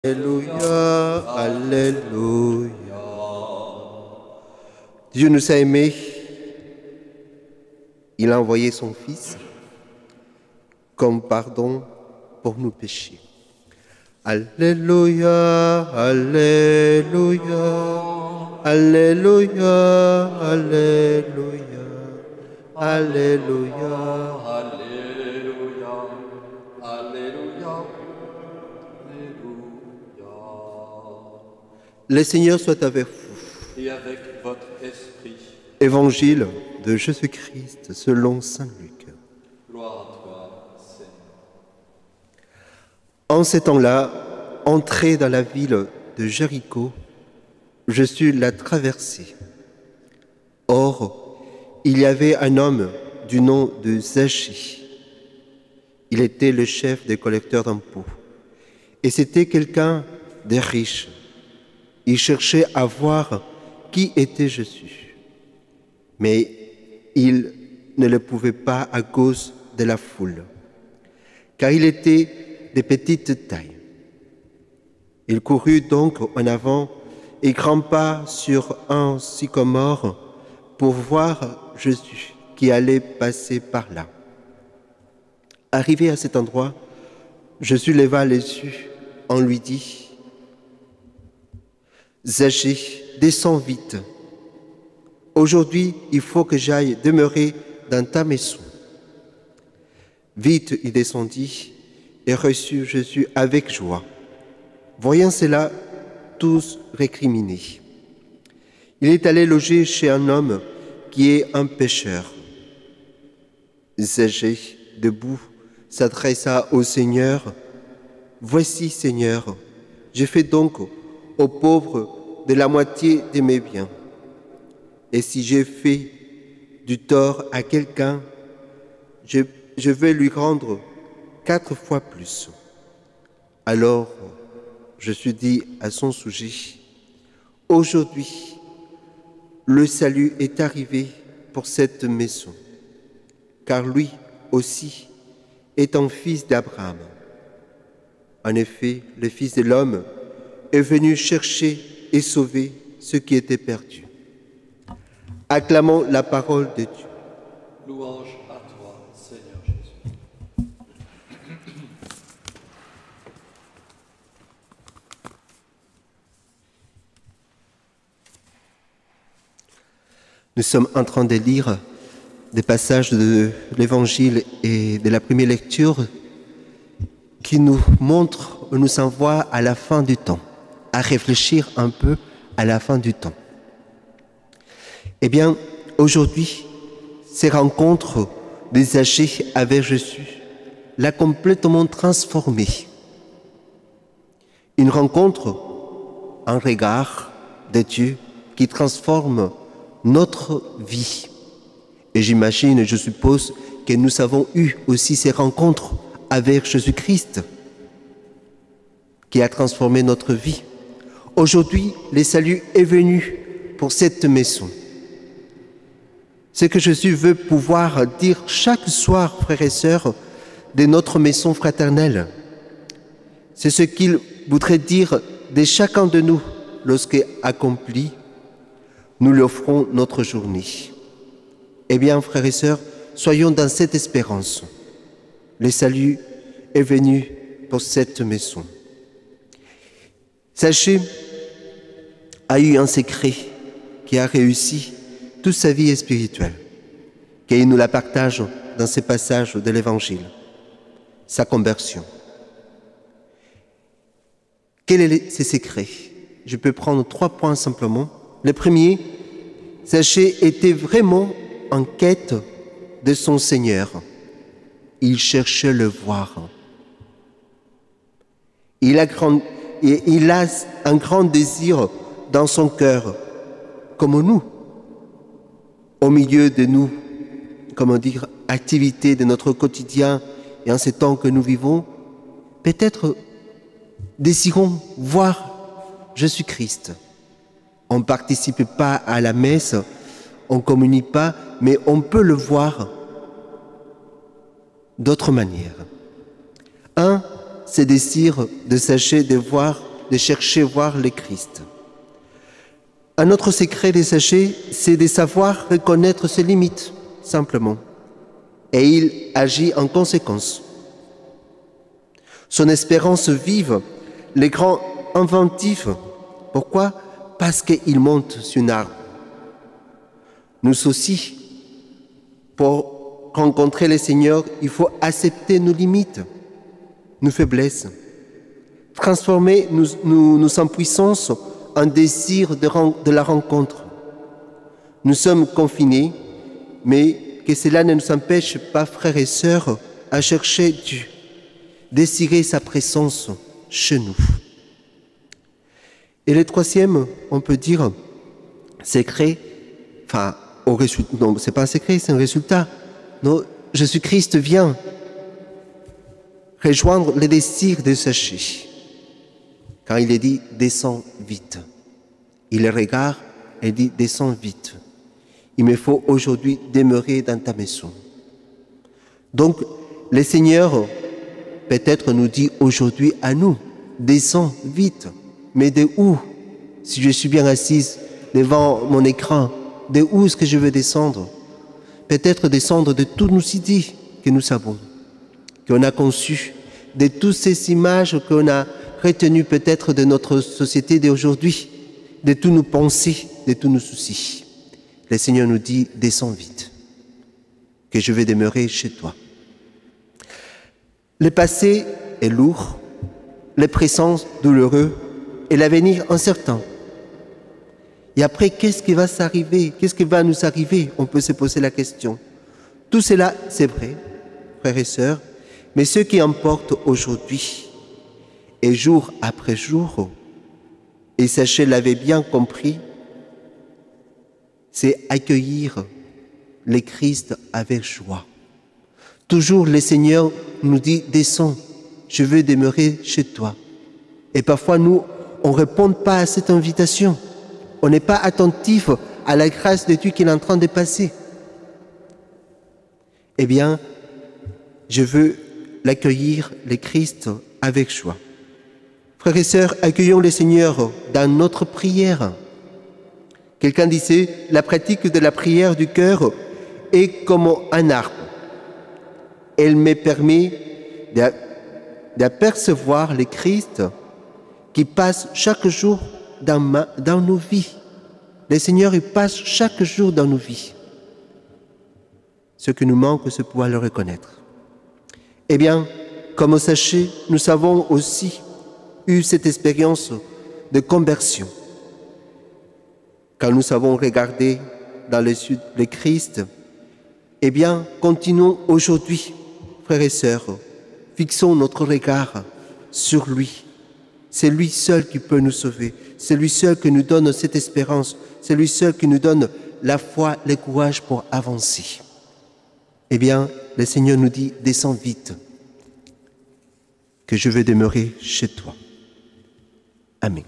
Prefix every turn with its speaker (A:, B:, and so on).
A: Alléluia, Alléluia. Dieu nous a aimés, il a envoyé son Fils comme pardon pour nos péchés. Alléluia, Alléluia, Alléluia, Alléluia, Alléluia.
B: Alléluia, Alléluia, Alléluia.
A: Le Seigneur soit avec vous.
B: Et avec votre esprit.
A: Évangile de Jésus-Christ selon saint Luc.
B: Gloire à toi, Seigneur.
A: En ces temps-là, entré dans la ville de Jéricho, je sus la traverser. Or, il y avait un homme du nom de Zachée. Il était le chef des collecteurs d'impôts. Et c'était quelqu'un de riche. Il cherchait à voir qui était Jésus. Mais il ne le pouvait pas à cause de la foule, car il était de petite taille. Il courut donc en avant et grimpa sur un sycomore pour voir Jésus qui allait passer par là. Arrivé à cet endroit, Jésus leva les yeux en lui dit : « Zachée, descends vite. Aujourd'hui, il faut que j'aille demeurer dans ta maison. » Vite, il descendit et reçut Jésus avec joie. Voyant cela, tous récriminaient. Il est allé loger chez un homme qui est un pécheur. Zachée, debout, s'adressa au Seigneur : « Voici, Seigneur, je fais donc aux pauvres de la moitié de mes biens. Et si j'ai fait du tort à quelqu'un, je vais lui rendre 4 fois plus. » Alors, je suis dit à son sujet : « Aujourd'hui, le salut est arrivé pour cette maison, car lui aussi est un fils d'Abraham. En effet, le Fils de l'homme est venu chercher et sauver ceux qui étaient perdus. » Acclamons la parole de Dieu.
B: Louange à toi, Seigneur Jésus.
A: Nous sommes en train de lire des passages de l'Évangile et de la première lecture qui nous montrent, nous envoient à la fin du temps, à réfléchir un peu à la fin du temps. Eh bien, aujourd'hui, ces rencontres de Zachée avec Jésus l'a complètement transformé. Une rencontre, un regard de Dieu qui transforme notre vie. Et j'imagine, je suppose que nous avons eu aussi ces rencontres avec Jésus-Christ qui a transformé notre vie. Aujourd'hui, le salut est venu pour cette maison. Ce que Jésus veut pouvoir dire chaque soir, frères et sœurs, de notre maison fraternelle, c'est ce qu'il voudrait dire de chacun de nous lorsque accompli, nous lui offrons notre journée. Eh bien, frères et sœurs, soyons dans cette espérance. Le salut est venu pour cette maison. Zachée a eu un secret qui a réussi toute sa vie spirituelle, qu'il nous la partage dans ces passages de l'Évangile, sa conversion. Quel est ce secret? Je peux prendre 3 points simplement. Le premier, Zachée était vraiment en quête de son Seigneur. Il cherchait le voir. Il a un grand désir dans son cœur, comme nous, au milieu de nous, comment dire, activités de notre quotidien et en ces temps que nous vivons, peut-être désirons voir Jésus-Christ. On ne participe pas à la messe, on ne communie pas, mais on peut le voir d'autres manières. Un, c'est désir de Zachée de voir de chercher voir le Christ. Un autre secret des sages, c'est de savoir reconnaître ses limites, simplement. Et il agit en conséquence. Son espérance vive, les grands inventifs. Pourquoi? Parce qu'il monte sur un arbre. Nous aussi, pour rencontrer le Seigneur, il faut accepter nos limites, nos faiblesses, transformer nos impuissances en désir de la rencontre. Nous sommes confinés, mais que cela ne nous empêche pas, frères et sœurs, à chercher Dieu, désirer sa présence chez nous. Et le troisième, on peut dire, secret, enfin, non, ce n'est pas un secret, c'est un résultat. Non, Jésus-Christ vient rejoindre les désirs des sachets. Quand il est dit « descends vite », il les regarde et dit « descends vite ». Il me faut aujourd'hui demeurer dans ta maison. Donc, le Seigneur peut-être nous dit aujourd'hui à nous « descends vite ». Mais de où? Si je suis bien assise devant mon écran, de où est-ce que je veux descendre? Peut-être descendre de toutes nos idées que nous avons, qu'on a conçues, de toutes ces images qu'on a retenues peut-être de notre société d'aujourd'hui, de toutes nos pensées, de tous nos soucis. Le Seigneur nous dit, descends vite, que je vais demeurer chez toi. Le passé est lourd, le présent douloureux et l'avenir incertain. Et après, qu'est-ce qui va s'arriver? Qu'est-ce qui va nous arriver? On peut se poser la question. Tout cela, c'est vrai, frères et sœurs, mais ce qui importe aujourd'hui, et jour après jour, et sachez, l'avez bien compris, c'est accueillir le Christ avec joie. Toujours le Seigneur nous dit, descends, je veux demeurer chez toi. Et parfois, nous, on ne répond pas à cette invitation. On n'est pas attentif à la grâce de Dieu qu'il est en train de passer. Eh bien, je veux l'accueillir, le Christ, avec joie. Frères et sœurs, accueillons le Seigneur dans notre prière. Quelqu'un disait, la pratique de la prière du cœur est comme un arbre. Elle me permet d'apercevoir le Christ qui passe chaque jour dans nos vies. Le Seigneur, il passe chaque jour dans nos vies. Ce qui nous manque, c'est pouvoir le reconnaître. Eh bien, comme au sachet, nous avons aussi eu cette expérience de conversion. Quand nous avons regardé dans les yeux de Christ, eh bien, continuons aujourd'hui, frères et sœurs, fixons notre regard sur lui. C'est lui seul qui peut nous sauver. C'est lui seul qui nous donne cette espérance. C'est lui seul qui nous donne la foi, le courage pour avancer. Eh bien, le Seigneur nous dit, descends vite, que je veux demeurer chez toi. Amen.